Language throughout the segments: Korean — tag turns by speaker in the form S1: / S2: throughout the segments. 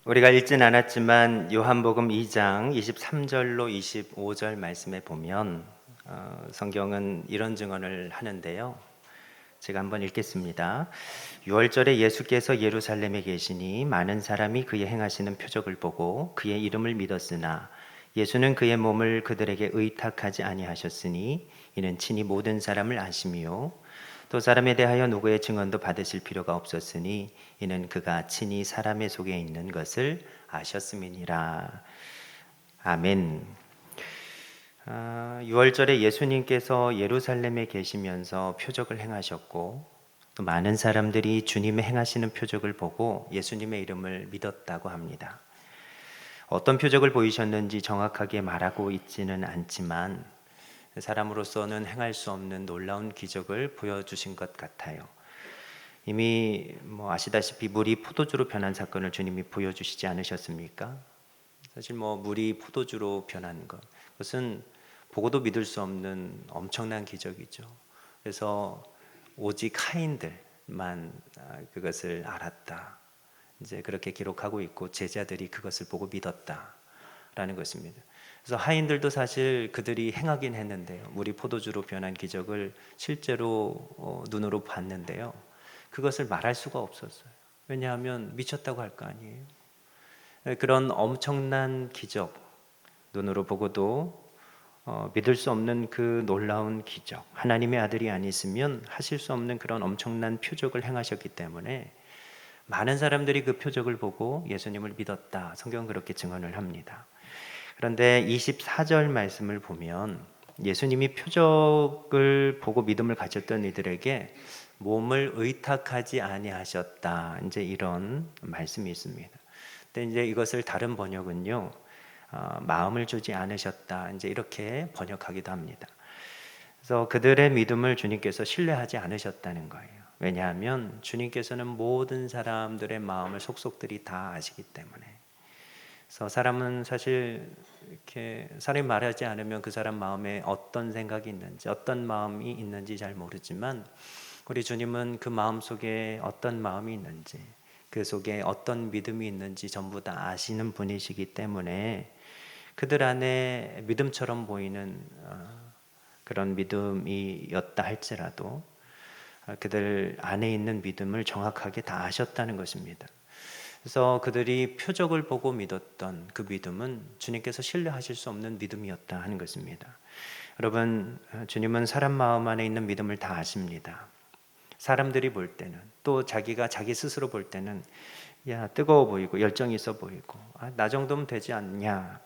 S1: 우리가 읽진 않았지만 요한복음 2장 23절로 25절 말씀에 보면 성경은 이런 증언을 하는데요. 제가 한번 읽겠습니다. 6월절에 예수께서 예루살렘에 계시니 많은 사람이 그의 행하시는 표적을 보고 그의 이름을 믿었으나 예수는 그의 몸을 그들에게 의탁하지 아니하셨으니 이는 친히 모든 사람을 아심이요 또 사람에 대하여 누구의 증언도 받으실 필요가 없었으니 이는 그가 친히 사람의 속에 있는 것을 아셨음이니라. 아멘. 6월절에 예수님께서 예루살렘에 계시면서 표적을 행하셨고 또 많은 사람들이 주님의 행하시는 표적을 보고 예수님의 이름을 믿었다고 합니다. 어떤 표적을 보이셨는지 정확하게 말하고 있지는 않지만 사람으로서는 행할 수 없는 놀라운 기적을 보여주신 것 같아요. 이미 아시다시피 물이 포도주로 변한 사건을 주님이 보여주시지 않으셨습니까? 사실 물이 포도주로 변한 것, 그것은 보고도 믿을 수 없는 엄청난 기적이죠. 그래서 오직 하인들만 그것을 알았다. 이제 그렇게 기록하고 있고 제자들이 그것을 보고 믿었다라는 것입니다. 그래서 하인들도 사실 그들이 행하긴 했는데요. 물이 포도주로 변한 기적을 실제로 눈으로 봤는데요. 그것을 말할 수가 없었어요. 왜냐하면 미쳤다고 할 거 아니에요. 그런 엄청난 기적, 눈으로 보고도 믿을 수 없는 그 놀라운 기적, 하나님의 아들이 아니시면 하실 수 없는 그런 엄청난 표적을 행하셨기 때문에 많은 사람들이 그 표적을 보고 예수님을 믿었다. 성경은 그렇게 증언을 합니다. 그런데 24절 말씀을 보면 예수님이 표적을 보고 믿음을 가졌던 이들에게 몸을 의탁하지 아니하셨다. 이제 이런 말씀이 있습니다. 근데 이제 이것을 다른 번역은요, 마음을 주지 않으셨다. 이제 이렇게 번역하기도 합니다. 그래서 그들의 믿음을 주님께서 신뢰하지 않으셨다는 거예요. 왜냐하면 주님께서는 모든 사람들의 마음을 속속들이 다 아시기 때문에. 그래서 사람은 사실 이렇게 사람이 말하지 않으면 그 사람 마음에 어떤 생각이 있는지, 어떤 마음이 있는지 잘 모르지만 우리 주님은 그 마음 속에 어떤 마음이 있는지, 그 속에 어떤 믿음이 있는지 전부 다 아시는 분이시기 때문에 그들 안에 믿음처럼 보이는 그런 믿음이었다 할지라도 그들 안에 있는 믿음을 정확하게 다 아셨다는 것입니다. 그래서 그들이 표적을 보고 믿었던 그 믿음은 주님께서 신뢰하실 수 없는 믿음이었다 하는 것입니다. 여러분, 주님은 사람 마음 안에 있는 믿음을 다 아십니다. 사람들이 볼 때는, 또 자기가 자기 스스로 볼 때는 야, 뜨거워 보이고 열정이 있어 보이고 나 정도면 되지 않냐,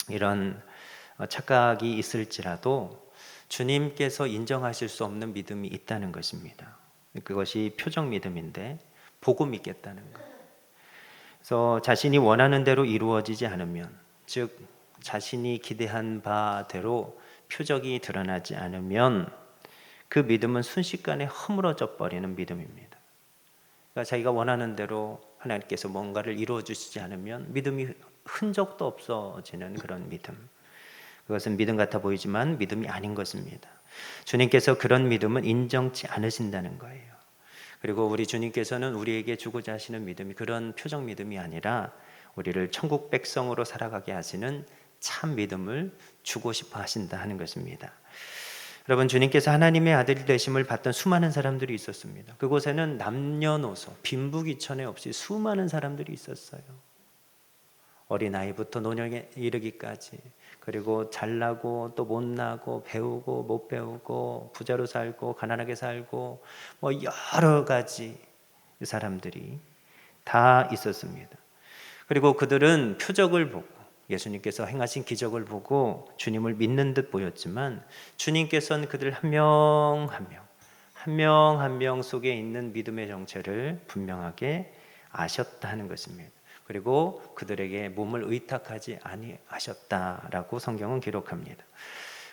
S1: 이런 착각이 있을지라도 주님께서 인정하실 수 없는 믿음이 있다는 것입니다. 그것이 표적 믿음인데 보고 믿겠다는 것. 그래서 자신이 원하는 대로 이루어지지 않으면, 즉 자신이 기대한 바대로 표적이 드러나지 않으면 그 믿음은 순식간에 허물어져 버리는 믿음입니다. 그러니까 자기가 원하는 대로 하나님께서 뭔가를 이루어 주시지 않으면 믿음이 흔적도 없어지는 그런 믿음. 그것은 믿음 같아 보이지만 믿음이 아닌 것입니다. 주님께서 그런 믿음은 인정치 않으신다는 거예요. 그리고 우리 주님께서는 우리에게 주고자 하시는 믿음이 그런 표적 믿음이 아니라 우리를 천국 백성으로 살아가게 하시는 참 믿음을 주고 싶어 하신다 하는 것입니다. 여러분, 주님께서 하나님의 아들이 되심을 받던 수많은 사람들이 있었습니다. 그곳에는 남녀노소, 빈부귀천에 없이 수많은 사람들이 있었어요. 어린아이부터 노년에 이르기까지, 그리고 잘나고 또 못나고, 배우고 못 배우고, 부자로 살고 가난하게 살고, 여러 가지 사람들이 다 있었습니다. 그리고 그들은 표적을 보고 예수님께서 행하신 기적을 보고 주님을 믿는 듯 보였지만 주님께서는 그들 한 명 한 명, 한 명 한 명 속에 있는 믿음의 정체를 분명하게 아셨다는 것입니다. 그리고 그들에게 몸을 의탁하지 아니하셨다라고 성경은 기록합니다.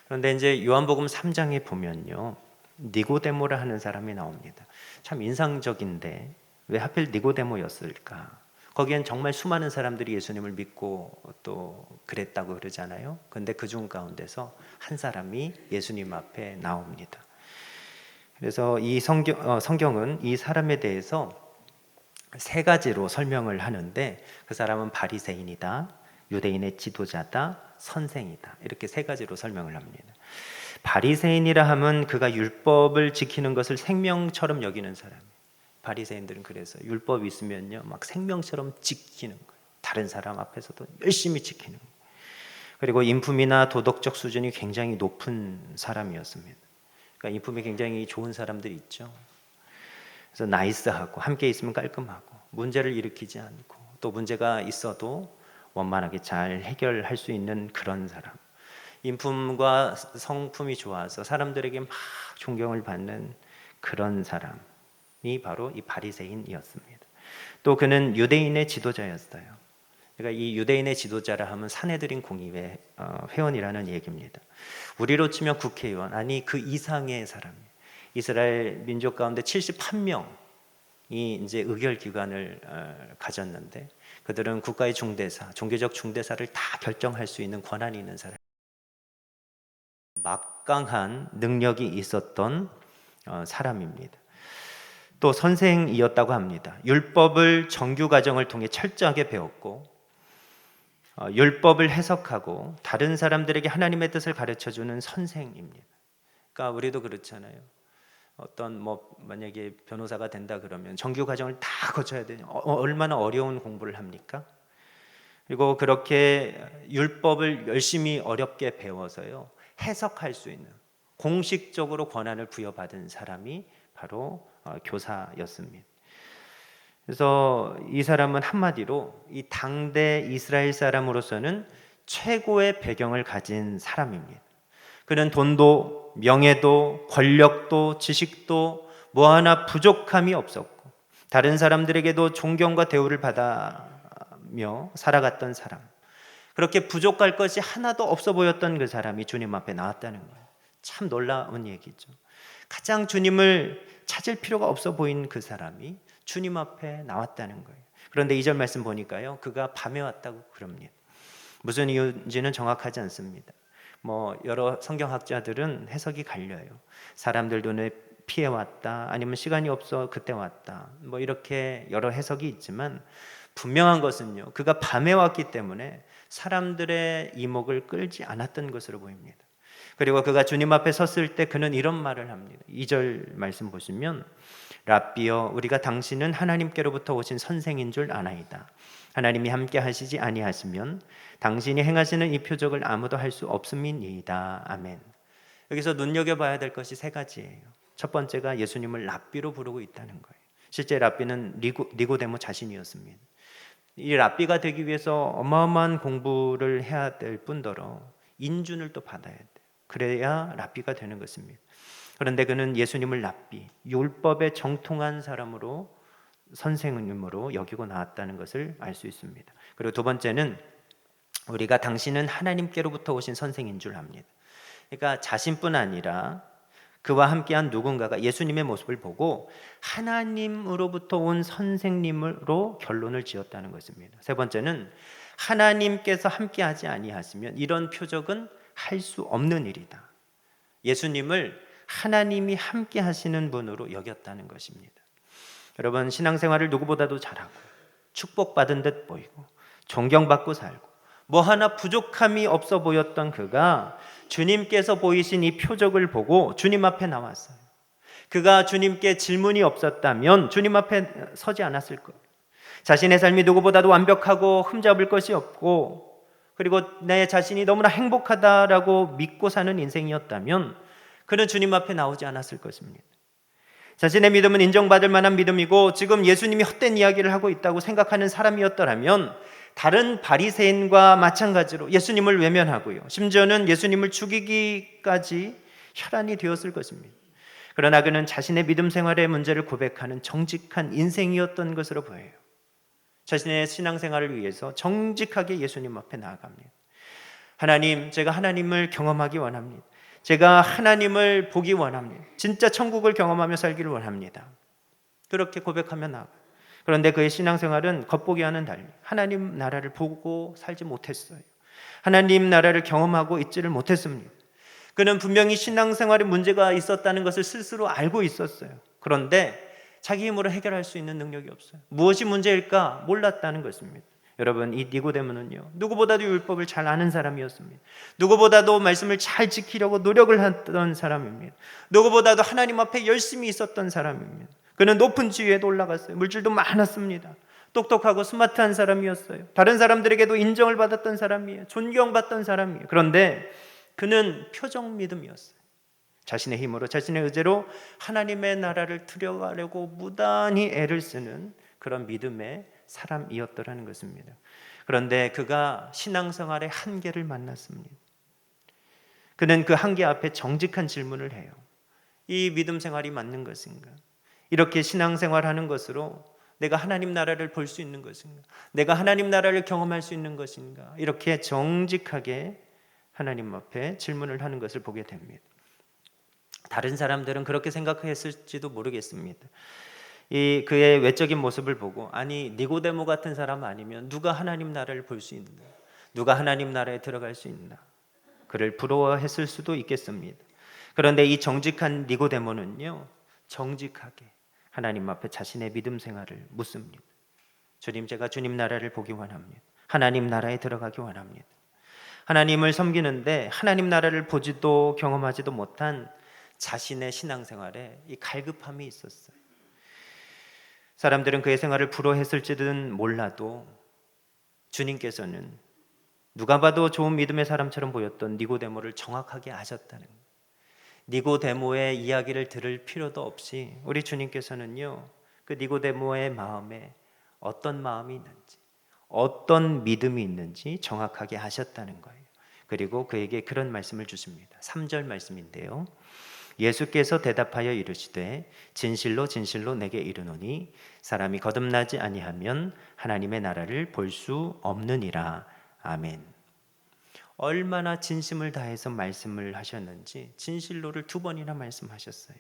S1: 그런데 이제 요한복음 3장에 보면요, 니고데모라 하는 사람이 나옵니다. 참 인상적인데 왜 하필 니고데모였을까? 거기엔 정말 수많은 사람들이 예수님을 믿고 또 그랬다고 그러잖아요. 그런데 그중 가운데서 한 사람이 예수님 앞에 나옵니다. 그래서 이 성경은 이 사람에 대해서 세 가지로 설명을 하는데 그 사람은 바리새인이다, 유대인의 지도자다, 선생이다. 이렇게 세 가지로 설명을 합니다. 바리새인이라 하면 그가 율법을 지키는 것을 생명처럼 여기는 사람. 바리새인들은 그래서 율법이 있으면요 막 생명처럼 지키는 거예요. 다른 사람 앞에서도 열심히 지키는 거예요. 그리고 인품이나 도덕적 수준이 굉장히 높은 사람이었습니다. 그러니까 인품이 굉장히 좋은 사람들이 있죠. 그래서 나이스하고 함께 있으면 깔끔하고 문제를 일으키지 않고 또 문제가 있어도 원만하게 잘 해결할 수 있는 그런 사람. 인품과 성품이 좋아서 사람들에게 막 존경을 받는 그런 사람이 바로 이 바리새인이었습니다. 또 그는 유대인의 지도자였어요. 그러니까 이 유대인의 지도자라 하면 산헤드린 공의회 회원이라는 얘기입니다. 우리로 치면 국회의원, 아니 그 이상의 사람. 이스라엘 민족 가운데 71명이 이제 의결 기관을 가졌는데 그들은 국가의 중대사, 종교적 중대사를 다 결정할 수 있는 권한이 있는 사람. 막강한 능력이 있었던 사람입니다. 또 선생이었다고 합니다. 율법을 정규 과정을 통해 철저하게 배웠고 율법을 해석하고 다른 사람들에게 하나님의 뜻을 가르쳐주는 선생입니다. 그러니까 우리도 그렇잖아요. 어떤 만약에 변호사가 된다 그러면 정규 과정을 다 거쳐야 되냐? 얼마나 어려운 공부를 합니까? 그리고 그렇게 율법을 열심히 어렵게 배워서요 해석할 수 있는 공식적으로 권한을 부여받은 사람이 바로 교사였습니다. 그래서 이 사람은 한마디로 이 당대 이스라엘 사람으로서는 최고의 배경을 가진 사람입니다. 그는 돈도 명예도 권력도 지식도 뭐 하나 부족함이 없었고 다른 사람들에게도 존경과 대우를 받아며 살아갔던 사람. 그렇게 부족할 것이 하나도 없어 보였던 그 사람이 주님 앞에 나왔다는 거예요. 참 놀라운 얘기죠. 가장 주님을 찾을 필요가 없어 보인 그 사람이 주님 앞에 나왔다는 거예요. 그런데 2절 말씀 보니까요, 그가 밤에 왔다고 그럽니다. 무슨 이유인지는 정확하지 않습니다. 여러 성경학자들은 해석이 갈려요. 사람들 눈에 피해 왔다, 아니면 시간이 없어 그때 왔다, 이렇게 여러 해석이 있지만 분명한 것은요, 그가 밤에 왔기 때문에 사람들의 이목을 끌지 않았던 것으로 보입니다. 그리고 그가 주님 앞에 섰을 때 그는 이런 말을 합니다. 2절 말씀 보시면 랍비여, 우리가 당신은 하나님께로부터 오신 선생인 줄 아나이다. 하나님이 함께 하시지 아니하시면 당신이 행하시는 이 표적을 아무도 할 수 없음이니이다. 아멘. 여기서 눈여겨봐야 될 것이 세 가지예요. 첫 번째가 예수님을 랍비로 부르고 있다는 거예요. 실제 랍비는 니고데모 자신이었습니다. 이 랍비가 되기 위해서 어마어마한 공부를 해야 될 뿐더러 인준을 또 받아야 돼요. 그래야 랍비가 되는 것입니다. 그런데 그는 예수님을 랍비, 율법에 정통한 사람으로 선생님으로 여기고 나왔다는 것을 알 수 있습니다. 그리고 두 번째는 우리가 당신은 하나님께로부터 오신 선생인 줄 압니다. 그러니까 자신뿐 아니라 그와 함께한 누군가가 예수님의 모습을 보고 하나님으로부터 온 선생님으로 결론을 지었다는 것입니다. 세 번째는 하나님께서 함께하지 아니하시면 이런 표적은 할 수 없는 일이다. 예수님을 하나님이 함께 하시는 분으로 여겼다는 것입니다. 여러분, 신앙생활을 누구보다도 잘하고 축복받은 듯 보이고 존경받고 살고 뭐 하나 부족함이 없어 보였던 그가 주님께서 보이신 이 표적을 보고 주님 앞에 나왔어요. 그가 주님께 질문이 없었다면 주님 앞에 서지 않았을 거예요. 자신의 삶이 누구보다도 완벽하고 흠잡을 것이 없고 그리고 내 자신이 너무나 행복하다라고 믿고 사는 인생이었다면 그는 주님 앞에 나오지 않았을 것입니다. 자신의 믿음은 인정받을 만한 믿음이고 지금 예수님이 헛된 이야기를 하고 있다고 생각하는 사람이었더라면 다른 바리새인과 마찬가지로 예수님을 외면하고요, 심지어는 예수님을 죽이기까지 혈안이 되었을 것입니다. 그러나 그는 자신의 믿음 생활의 문제를 고백하는 정직한 인생이었던 것으로 보여요. 자신의 신앙생활을 위해서 정직하게 예수님 앞에 나아갑니다. 하나님, 제가 하나님을 경험하기 원합니다. 제가 하나님을 보기 원합니다. 진짜 천국을 경험하며 살기를 원합니다. 그렇게 고백하며 나아가요. 그런데 그의 신앙생활은 겉보기와는 달리 하나님 나라를 보고 살지 못했어요. 하나님 나라를 경험하고 있지를 못했습니다. 그는 분명히 신앙생활에 문제가 있었다는 것을 스스로 알고 있었어요. 그런데 자기 힘으로 해결할 수 있는 능력이 없어요. 무엇이 문제일까 몰랐다는 것입니다. 여러분, 이 니고데모는요, 누구보다도 율법을 잘 아는 사람이었습니다. 누구보다도 말씀을 잘 지키려고 노력을 했던 사람입니다. 누구보다도 하나님 앞에 열심히 있었던 사람입니다. 그는 높은 지위에도 올라갔어요. 물질도 많았습니다. 똑똑하고 스마트한 사람이었어요. 다른 사람들에게도 인정을 받았던 사람이에요. 존경받던 사람이에요. 그런데 그는 표정 믿음이었어요. 자신의 힘으로, 자신의 의지로 하나님의 나라를 들여가려고 무단히 애를 쓰는 그런 믿음의 사람이었더라는 것입니다. 그런데 그가 신앙생활의 한계를 만났습니다. 그는 그 한계 앞에 정직한 질문을 해요. 이 믿음 생활이 맞는 것인가? 이렇게 신앙생활하는 것으로 내가 하나님 나라를 볼 수 있는 것인가? 내가 하나님 나라를 경험할 수 있는 것인가? 이렇게 정직하게 하나님 앞에 질문을 하는 것을 보게 됩니다. 다른 사람들은 그렇게 생각했을지도 모르겠습니다. 이 그의 외적인 모습을 보고, 아니 니고데모 같은 사람 아니면 누가 하나님 나라를 볼 수 있나? 누가 하나님 나라에 들어갈 수 있나? 그를 부러워했을 수도 있겠습니다. 그런데 이 정직한 니고데모는요, 정직하게 하나님 앞에 자신의 믿음 생활을 묻습니다. 주님, 제가 주님 나라를 보기 원합니다. 하나님 나라에 들어가기 원합니다. 하나님을 섬기는데 하나님 나라를 보지도 경험하지도 못한 자신의 신앙생활에 이 갈급함이 있었어요. 사람들은 그의 생활을 부러워했을지는 몰라도 주님께서는 누가 봐도 좋은 믿음의 사람처럼 보였던 니고데모를 정확하게 아셨다는 거예요. 니고데모의 이야기를 들을 필요도 없이 우리 주님께서는요, 그 니고데모의 마음에 어떤 마음이 있는지, 어떤 믿음이 있는지 정확하게 아셨다는 거예요. 그리고 그에게 그런 말씀을 주십니다. 3절 말씀인데요. 예수께서 대답하여 이르시되 진실로 진실로 내게 이르노니 사람이 거듭나지 아니하면 하나님의 나라를 볼 수 없느니라. 아멘. 얼마나 진심을 다해서 말씀을 하셨는지 진실로를 2번이나 말씀하셨어요.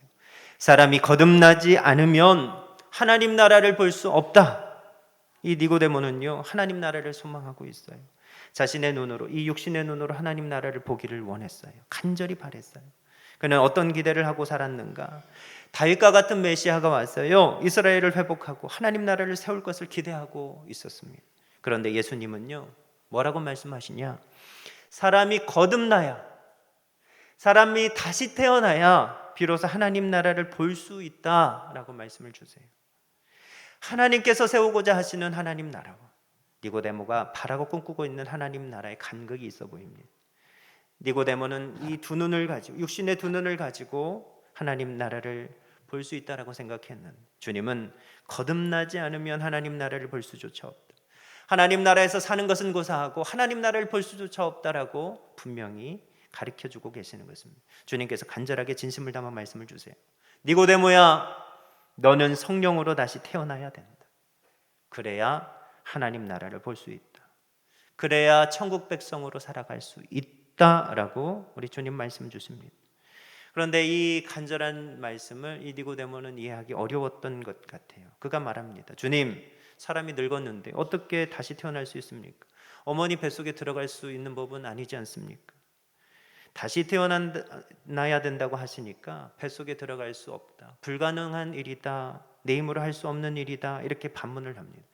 S1: 사람이 거듭나지 않으면 하나님 나라를 볼 수 없다. 이 니고데모는요, 하나님 나라를 소망하고 있어요. 자신의 눈으로, 이 육신의 눈으로 하나님 나라를 보기를 원했어요. 간절히 바랬어요. 그는 어떤 기대를 하고 살았는가? 다윗과 같은 메시아가 왔어요. 이스라엘을 회복하고 하나님 나라를 세울 것을 기대하고 있었습니다. 그런데 예수님은요, 뭐라고 말씀하시냐? 사람이 거듭나야, 사람이 다시 태어나야 비로소 하나님 나라를 볼 수 있다라고 말씀을 주세요. 하나님께서 세우고자 하시는 하나님 나라와 니고데모가 바라고 꿈꾸고 있는 하나님 나라의 간극이 있어 보입니다. 니고데모는 이 2눈을 가지고, 육신의 2눈을 가지고 하나님 나라를 볼 수 있다라고 생각했는데, 주님은 거듭나지 않으면 하나님 나라를 볼 수조차 없다. 하나님 나라에서 사는 것은 고사하고 하나님 나라를 볼 수조차 없다라고 분명히 가르쳐주고 계시는 것입니다. 주님께서 간절하게 진심을 담아 말씀을 주세요. 니고데모야, 너는 성령으로 다시 태어나야 된다. 그래야 하나님 나라를 볼 수 있다. 그래야 천국 백성으로 살아갈 수 있다라고 우리 주님 말씀 주십니다. 그런데 이 간절한 말씀을 이 니고데모는 이해하기 어려웠던 것 같아요. 그가 말합니다. 주님, 사람이 늙었는데 어떻게 다시 태어날 수 있습니까? 어머니 뱃속에 들어갈 수 있는 법은 아니지 않습니까? 다시 태어나야 된다고 하시니까 뱃속에 들어갈 수 없다. 불가능한 일이다. 내 힘으로 할 수 없는 일이다. 이렇게 반문을 합니다.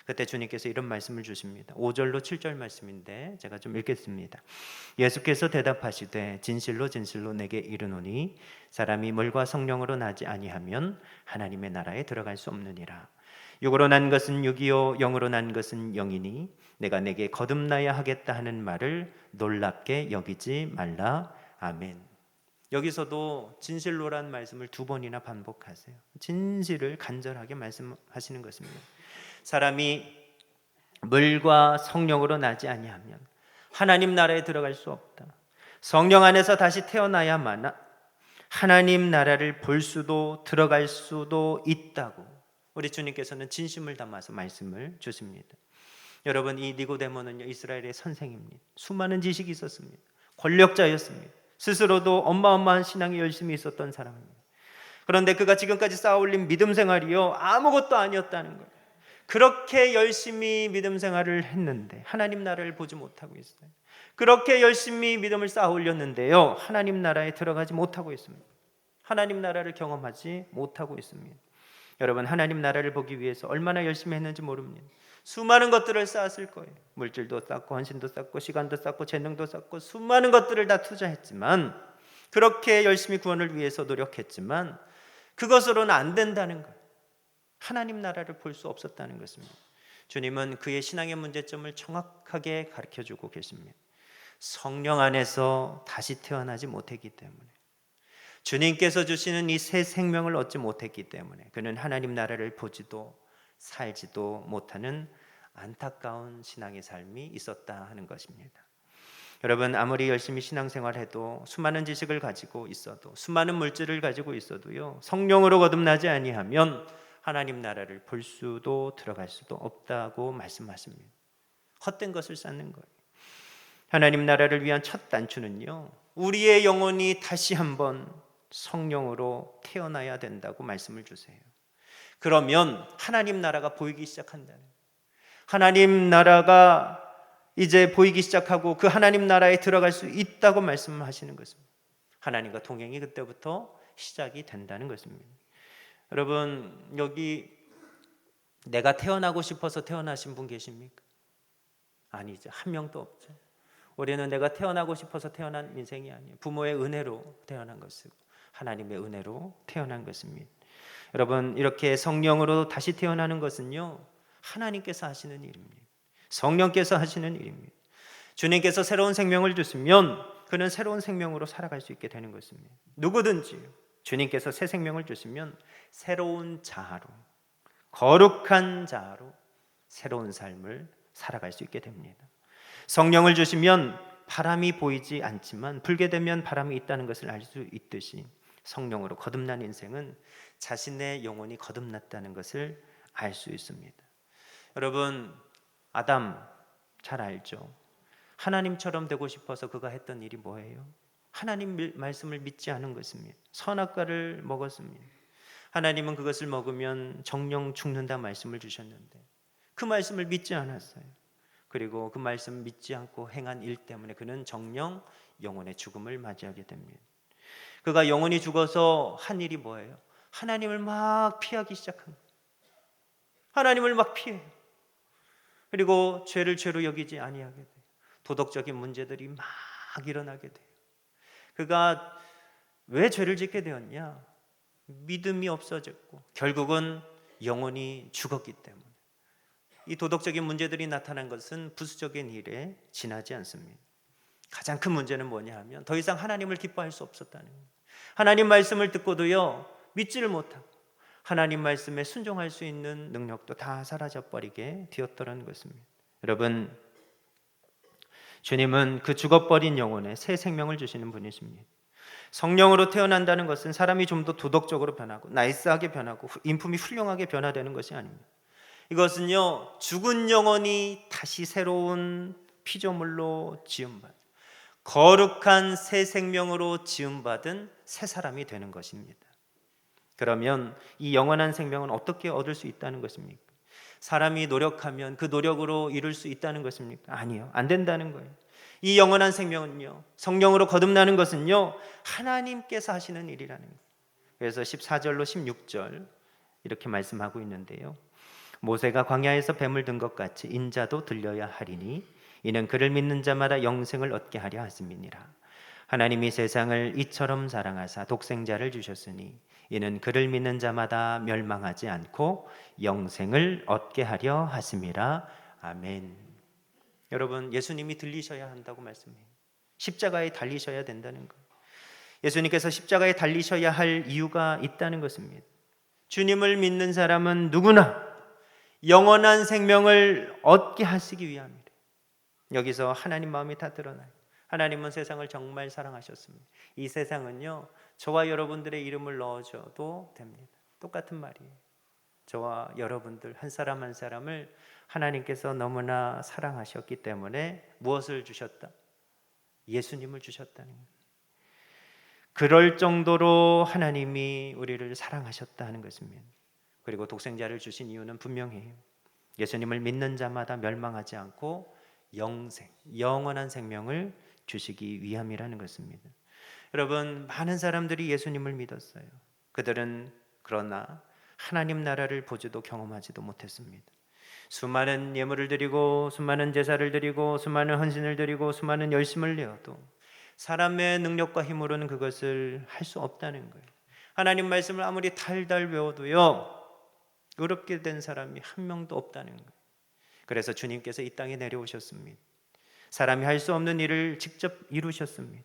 S1: 그때 주님께서 이런 말씀을 주십니다. 5절로 7절 말씀인데 제가 좀 읽겠습니다. 예수께서 대답하시되 진실로 진실로 내게 이르노니 사람이 물과 성령으로 나지 아니하면 하나님의 나라에 들어갈 수 없느니라. 육으로 난 것은 육이요 영으로 난 것은 영이니 내가 내게 거듭나야 하겠다 하는 말을 놀랍게 여기지 말라. 아멘. 여기서도 진실로란 말씀을 2번이나 반복하세요. 진실을 간절하게 말씀하시는 것입니다. 사람이 물과 성령으로 나지 아니하면 하나님 나라에 들어갈 수 없다. 성령 안에서 다시 태어나야만 하나님 나라를 볼 수도 들어갈 수도 있다고 우리 주님께서는 진심을 담아서 말씀을 주십니다. 여러분, 이 니고데모는요, 이스라엘의 선생입니다. 수많은 지식이 있었습니다. 권력자였습니다. 스스로도 어마어마한 신앙이 열심히 있었던 사람입니다. 그런데 그가 지금까지 쌓아올린 믿음 생활이요, 아무것도 아니었다는 거예요. 그렇게 열심히 믿음 생활을 했는데 하나님 나라를 보지 못하고 있어요. 그렇게 열심히 믿음을 쌓아 올렸는데요, 하나님 나라에 들어가지 못하고 있습니다. 하나님 나라를 경험하지 못하고 있습니다. 여러분, 하나님 나라를 보기 위해서 얼마나 열심히 했는지 모릅니다. 수많은 것들을 쌓았을 거예요. 물질도 쌓고 헌신도 쌓고 시간도 쌓고 재능도 쌓고 수많은 것들을 다 투자했지만, 그렇게 열심히 구원을 위해서 노력했지만 그것으로는 안 된다는 거예요. 하나님 나라를 볼 수 없었다는 것입니다. 주님은 그의 신앙의 문제점을 정확하게 가르쳐주고 계십니다. 성령 안에서 다시 태어나지 못했기 때문에, 주님께서 주시는 이 새 생명을 얻지 못했기 때문에 그는 하나님 나라를 보지도 살지도 못하는 안타까운 신앙의 삶이 있었다 하는 것입니다. 여러분, 아무리 열심히 신앙생활해도, 수많은 지식을 가지고 있어도, 수많은 물질을 가지고 있어도요, 성령으로 거듭나지 아니하면 하나님 나라를 볼 수도 들어갈 수도 없다고 말씀하십니다. 헛된 것을 쌓는 거예요. 하나님 나라를 위한 첫 단추는요, 우리의 영혼이 다시 한번 성령으로 태어나야 된다고 말씀을 주세요. 그러면 하나님 나라가 보이기 시작한다는 거예요. 하나님 나라가 이제 보이기 시작하고 그 하나님 나라에 들어갈 수 있다고 말씀하시는 것입니다. 하나님과 동행이 그때부터 시작이 된다는 것입니다. 여러분, 여기 내가 태어나고 싶어서 태어나신 분 계십니까? 아니죠. 한 명도 없죠. 우리는 내가 태어나고 싶어서 태어난 인생이 아니에요. 부모의 은혜로 태어난 것이고 하나님의 은혜로 태어난 것입니다. 여러분, 이렇게 성령으로 다시 태어나는 것은요, 하나님께서 하시는 일입니다. 성령께서 하시는 일입니다. 주님께서 새로운 생명을 주시면 그는 새로운 생명으로 살아갈 수 있게 되는 것입니다. 누구든지 주님께서 새 생명을 주시면 새로운 자아로, 거룩한 자아로 새로운 삶을 살아갈 수 있게 됩니다. 성령을 주시면 바람이 보이지 않지만 불게 되면 바람이 있다는 것을 알 수 있듯이, 성령으로 거듭난 인생은 자신의 영혼이 거듭났다는 것을 알 수 있습니다. 여러분, 아담 잘 알죠? 하나님처럼 되고 싶어서 그가 했던 일이 뭐예요? 하나님 말씀을 믿지 않은 것입니다. 선악과를 먹었습니다. 하나님은 그것을 먹으면 정령 죽는다 말씀을 주셨는데 그 말씀을 믿지 않았어요. 그리고 그 말씀을 믿지 않고 행한 일 때문에 그는 정령 영혼의 죽음을 맞이하게 됩니다. 그가 영혼이 죽어서 한 일이 뭐예요? 하나님을 막 피하기 시작한 거예요. 하나님을 막 피해요. 그리고 죄를 죄로 여기지 아니하게 돼요. 도덕적인 문제들이 막 일어나게 돼요. 그가 왜 죄를 짓게 되었냐? 믿음이 없어졌고 결국은 영혼이 죽었기 때문에. 이 도덕적인 문제들이 나타난 것은 부수적인 일에 지나지 않습니다. 가장 큰 문제는 뭐냐 하면 더 이상 하나님을 기뻐할 수 없었다는 거예요. 하나님 말씀을 듣고도요, 믿지를 못하고 하나님 말씀에 순종할 수 있는 능력도 다 사라져버리게 되었더라는 것입니다. 여러분, 주님은 그 죽어버린 영혼에 새 생명을 주시는 분이십니다. 성령으로 태어난다는 것은 사람이 좀 더 도덕적으로 변하고 나이스하게 변하고 인품이 훌륭하게 변화되는 것이 아닙니다. 이것은요, 죽은 영혼이 다시 새로운 피조물로 지음받은, 거룩한 새 생명으로 지음받은 새 사람이 되는 것입니다. 그러면 이 영원한 생명은 어떻게 얻을 수 있다는 것입니까? 사람이 노력하면 그 노력으로 이룰 수 있다는 것입니까? 아니요, 안 된다는 거예요. 이 영원한 생명은요, 성령으로 거듭나는 것은요, 하나님께서 하시는 일이라는 거예요. 그래서 14절로 16절 이렇게 말씀하고 있는데요, 모세가 광야에서 뱀을 든 것 같이 인자도 들려야 하리니 이는 그를 믿는 자마다 영생을 얻게 하려 하심이니라. 하나님이 세상을 이처럼 사랑하사 독생자를 주셨으니 이는 그를 믿는 자마다 멸망하지 않고 영생을 얻게 하려 하심이라. 아멘. 여러분, 예수님이 들리셔야 한다고 말씀해요. 십자가에 달리셔야 된다는 거예요. 예수님께서 십자가에 달리셔야 할 이유가 있다는 것입니다. 주님을 믿는 사람은 누구나 영원한 생명을 얻게 하시기 위함이래. 여기서 하나님 마음이 다 드러나요. 하나님은 세상을 정말 사랑하셨습니다. 이 세상은요, 저와 여러분들의 이름을 넣어줘도 됩니다. 똑같은 말이에요. 저와 여러분들 한 사람 한 사람을 하나님께서 너무나 사랑하셨기 때문에 무엇을 주셨다? 예수님을 주셨다는 거예요. 그럴 정도로 하나님이 우리를 사랑하셨다는 것입니다. 그리고 독생자를 주신 이유는 분명해요. 예수님을 믿는 자마다 멸망하지 않고 영생, 영원한 생명을 주시기 위함이라는 것입니다. 여러분, 많은 사람들이 예수님을 믿었어요. 그들은 그러나 하나님 나라를 보지도 경험하지도 못했습니다. 수많은 예물을 드리고 수많은 제사를 드리고 수많은 헌신을 드리고 수많은 열심을 내어도 사람의 능력과 힘으로는 그것을 할 수 없다는 거예요. 하나님 말씀을 아무리 달달 외워도요, 어렵게 된 사람이 한 명도 없다는 거예요. 그래서 주님께서 이 땅에 내려오셨습니다. 사람이 할 수 없는 일을 직접 이루셨습니다.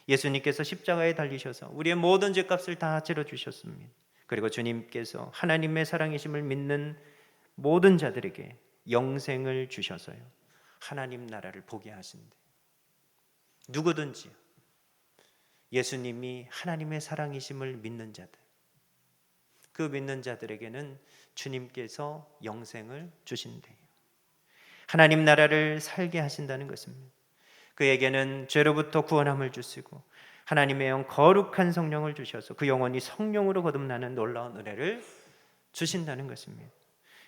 S1: 예수님께서 십자가에 달리셔서 우리의 모든 죄값을 다 치러주셨습니다. 그리고 주님께서 하나님의 사랑이심을 믿는 모든 자들에게 영생을 주셔서요, 하나님 나라를 보게 하신대. 누구든지요, 예수님이 하나님의 사랑이심을 믿는 자들, 그 믿는 자들에게는 주님께서 영생을 주신대요. 하나님 나라를 살게 하신다는 것입니다. 그에게는 죄로부터 구원함을 주시고 하나님의 영 거룩한 성령을 주셔서 그 영혼이 성령으로 거듭나는 놀라운 은혜를 주신다는 것입니다.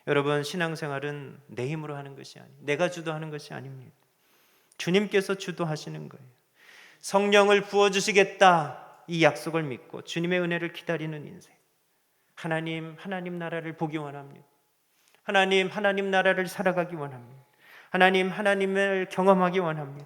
S1: 여러분, 신앙생활은 내 힘으로 하는 것이 아니에요. 내가 주도하는 것이 아닙니다. 주님께서 주도하시는 거예요. 성령을 부어주시겠다, 이 약속을 믿고 주님의 은혜를 기다리는 인생. 하나님 나라를 보기 원합니다. 하나님 나라를 살아가기 원합니다. 하나님을 경험하기 원합니다.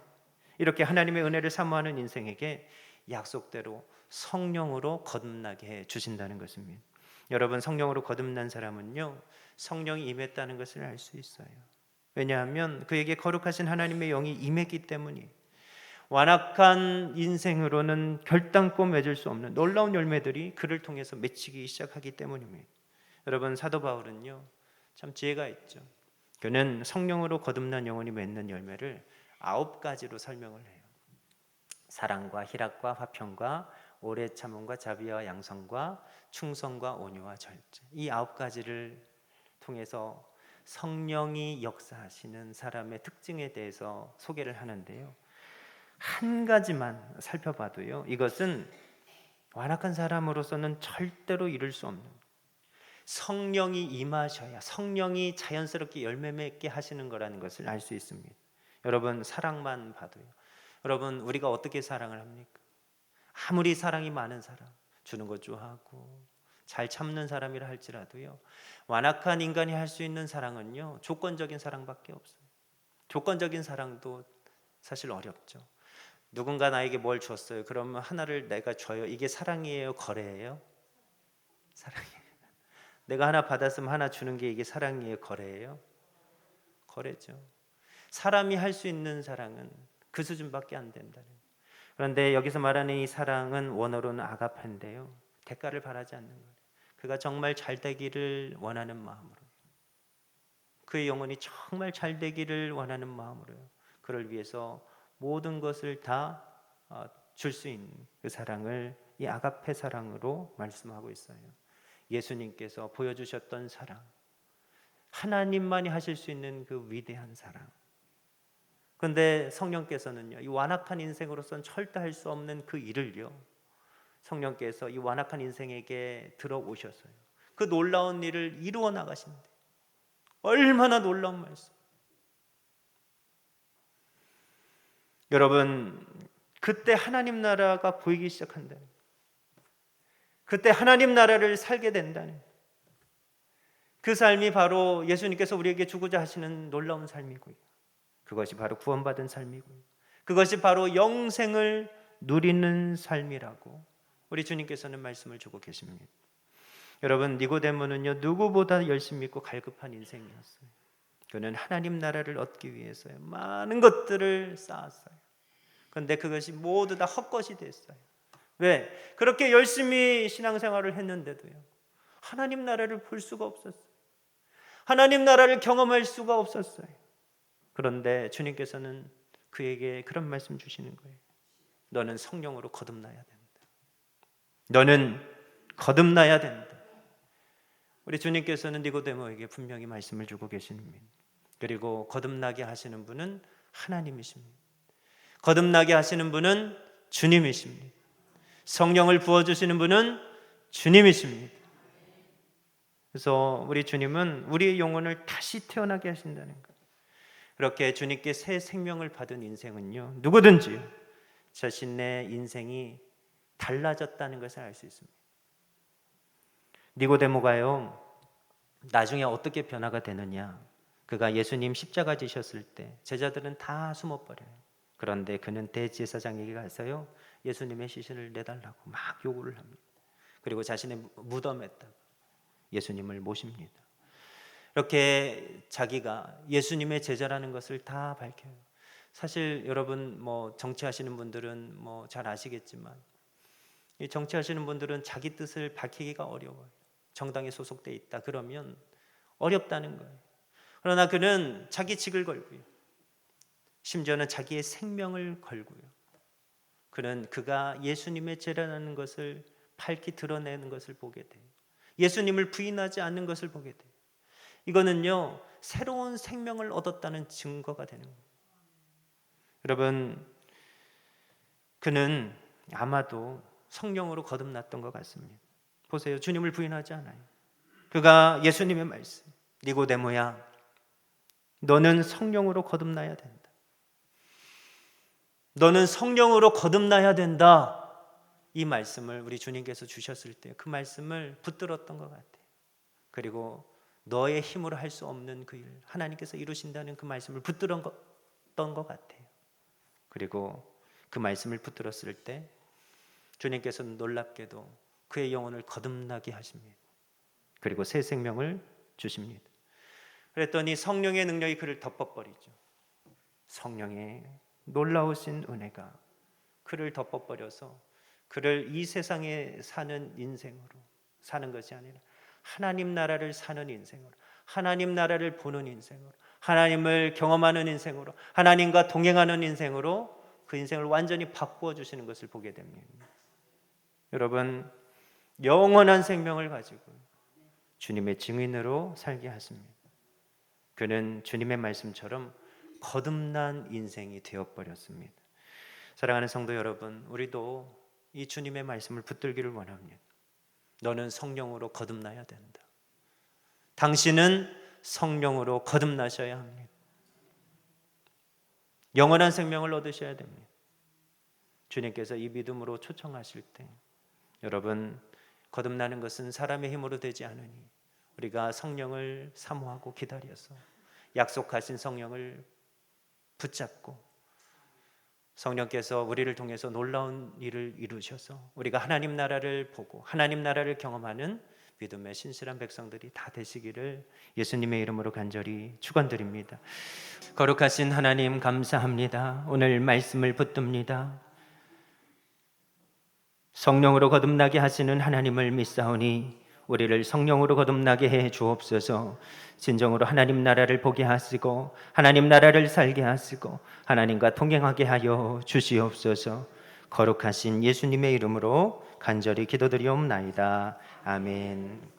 S1: 이렇게 하나님의 은혜를 사모하는 인생에게 약속대로 성령으로 거듭나게 해 주신다는 것입니다. 여러분, 성령으로 거듭난 사람은요, 성령이 임했다는 것을 알 수 있어요. 왜냐하면 그에게 거룩하신 하나님의 영이 임했기 때문이에요. 완악한 인생으로는 결단코 맺을 수 없는 놀라운 열매들이 그를 통해서 맺히기 시작하기 때문입니다. 여러분, 사도 바울은요, 참 지혜가 있죠. 그는 성령으로 거듭난 영혼이 맺는 열매를 9가지로 설명을 해요. 사랑과 희락과 화평과 오래 참음과 자비와 양성과 충성과 온유와 절제. 이 9가지를 통해서 성령이 역사하시는 사람의 특징에 대해서 소개를 하는데요, 한 가지만 살펴봐도요, 이것은 완악한 사람으로서는 절대로 이룰 수 없는, 성령이 임하셔야 성령이 자연스럽게 열매 맺게 하시는 거라는 것을 알 수 있습니다. 여러분, 사랑만 봐도요, 여러분, 우리가 어떻게 사랑을 합니까? 아무리 사랑이 많은 사람, 주는 것 좋아하고 잘 참는 사람이라 할지라도요, 완악한 인간이 할 수 있는 사랑은요, 조건적인 사랑밖에 없어요. 조건적인 사랑도 사실 어렵죠. 누군가 나에게 뭘 줬어요. 그러면 하나를 내가 줘요. 이게 사랑이에요, 거래예요? 사랑이에요. 내가 하나 받았으면 하나 주는 게 이게 사랑이에요, 거래예요? 거래죠. 사람이 할 수 있는 사랑은 그 수준밖에 안 된다는. 그런데 여기서 말하는 이 사랑은 원어로는 아가페인데요, 대가를 바라지 않는 거예요. 그가 정말 잘 되기를 원하는 마음으로, 그의 영혼이 정말 잘 되기를 원하는 마음으로요, 그를 위해서 모든 것을 다 줄 수 있는 그 사랑을 이 아가페 사랑으로 말씀하고 있어요. 예수님께서 보여주셨던 사랑, 하나님만이 하실 수 있는 그 위대한 사랑. 그런데 성령께서는요, 이 완악한 인생으로서는 절대 할 수 없는 그 일을요, 성령께서 이 완악한 인생에게 들어오셔서요, 그 놀라운 일을 이루어 나가신대. 얼마나 놀라운 말씀. 여러분, 그때 하나님 나라가 보이기 시작한다는, 그때 하나님 나라를 살게 된다는, 그 삶이 바로 예수님께서 우리에게 주고자 하시는 놀라운 삶이고요, 그것이 바로 구원받은 삶이고요, 그것이 바로 영생을 누리는 삶이라고 우리 주님께서는 말씀을 주고 계십니다. 여러분, 니고데모는요, 누구보다 열심히 믿고 갈급한 인생이었어요. 그는 하나님 나라를 얻기 위해서요, 많은 것들을 쌓았어요. 그런데 그것이 모두 다 헛것이 됐어요. 왜? 그렇게 열심히 신앙생활을 했는데도요, 하나님 나라를 볼 수가 없었어요. 하나님 나라를 경험할 수가 없었어요. 그런데 주님께서는 그에게 그런 말씀 주시는 거예요. 너는 성령으로 거듭나야 된다. 너는 거듭나야 된다. 우리 주님께서는 니고데모에게 분명히 말씀을 주고 계십니다. 그리고 거듭나게 하시는 분은 하나님이십니다. 거듭나게 하시는 분은 주님이십니다. 성령을 부어주시는 분은 주님이십니다. 그래서 우리 주님은 우리의 영혼을 다시 태어나게 하신다는 거예요. 그렇게 주님께 새 생명을 받은 인생은요, 누구든지 자신의 인생이 달라졌다는 것을 알 수 있습니다. 니고데모가요, 나중에 어떻게 변화가 되느냐? 그가 예수님 십자가 지셨을 때 제자들은 다 숨어버려요. 그런데 그는 대제사장에게 가서요, 예수님의 시신을 내달라고 막 요구를 합니다. 그리고 자신의 무덤에다가 예수님을 모십니다. 이렇게 자기가 예수님의 제자라는 것을 다 밝혀요. 사실 여러분 정치하시는 분들은 잘 아시겠지만, 이 정치하시는 분들은 자기 뜻을 밝히기가 어려워요. 정당에 소속돼 있다 그러면 어렵다는 거예요. 그러나 그는 자기 직을 걸고요, 심지어는 자기의 생명을 걸고요, 그가 예수님의 제자라는 것을 밝히 드러내는 것을 보게 돼요. 예수님을 부인하지 않는 것을 보게 돼요. 이거는요, 새로운 생명을 얻었다는 증거가 되는 거예요. 여러분, 그는 아마도 성령으로 거듭났던 것 같습니다. 보세요, 주님을 부인하지 않아요. 그가 예수님의 말씀, 니고데모야, 너는 성령으로 거듭나야 된다. 너는 성령으로 거듭나야 된다. 이 말씀을 우리 주님께서 주셨을 때 그 말씀을 붙들었던 것 같아요. 그리고 너의 힘으로 할 수 없는 그 일, 하나님께서 이루신다는 그 말씀을 붙들었던 것 같아요. 그리고 그 말씀을 붙들었을 때 주님께서는 놀랍게도 그의 영혼을 거듭나게 하십니다. 그리고 새 생명을 주십니다. 그랬더니 성령의 능력이 그를 덮어버리죠. 성령의 놀라우신 은혜가 그를 덮어버려서 그를 이 세상에 사는 인생으로 사는 것이 아니라 하나님 나라를 사는 인생으로, 하나님 나라를 보는 인생으로, 하나님을 경험하는 인생으로, 하나님과 동행하는 인생으로 그 인생을 완전히 바꾸어 주시는 것을 보게 됩니다. 여러분, 영원한 생명을 가지고 주님의 증인으로 살게 하십니다. 그는 주님의 말씀처럼 거듭난 인생이 되어버렸습니다. 사랑하는 성도 여러분, 우리도 이 주님의 말씀을 붙들기를 원합니다. 너는 성령으로 거듭나야 된다. 당신은 성령으로 거듭나셔야 합니다. 영원한 생명을 얻으셔야 됩니다. 주님께서 이 믿음으로 초청하실 때, 여러분, 거듭나는 것은 사람의 힘으로 되지 않으니 우리가 성령을 사모하고 기다려서 약속하신 성령을 붙잡고 성령께서 우리를 통해서 놀라운 일을 이루셔서 우리가 하나님 나라를 보고 하나님 나라를 경험하는 믿음의 신실한 백성들이 다 되시기를 예수님의 이름으로 간절히 축원드립니다. 거룩하신 하나님, 감사합니다. 오늘 말씀을 붙듭니다. 성령으로 거듭나게 하시는 하나님을 믿사오니 우리를 성령으로 거듭나게 해 주옵소서. 진정으로 하나님 나라를 보게 하시고 하나님 나라를 살게 하시고 하나님과 동행하게 하여 주시옵소서. 거룩하신 예수님의 이름으로 간절히 기도드리옵나이다. 아멘.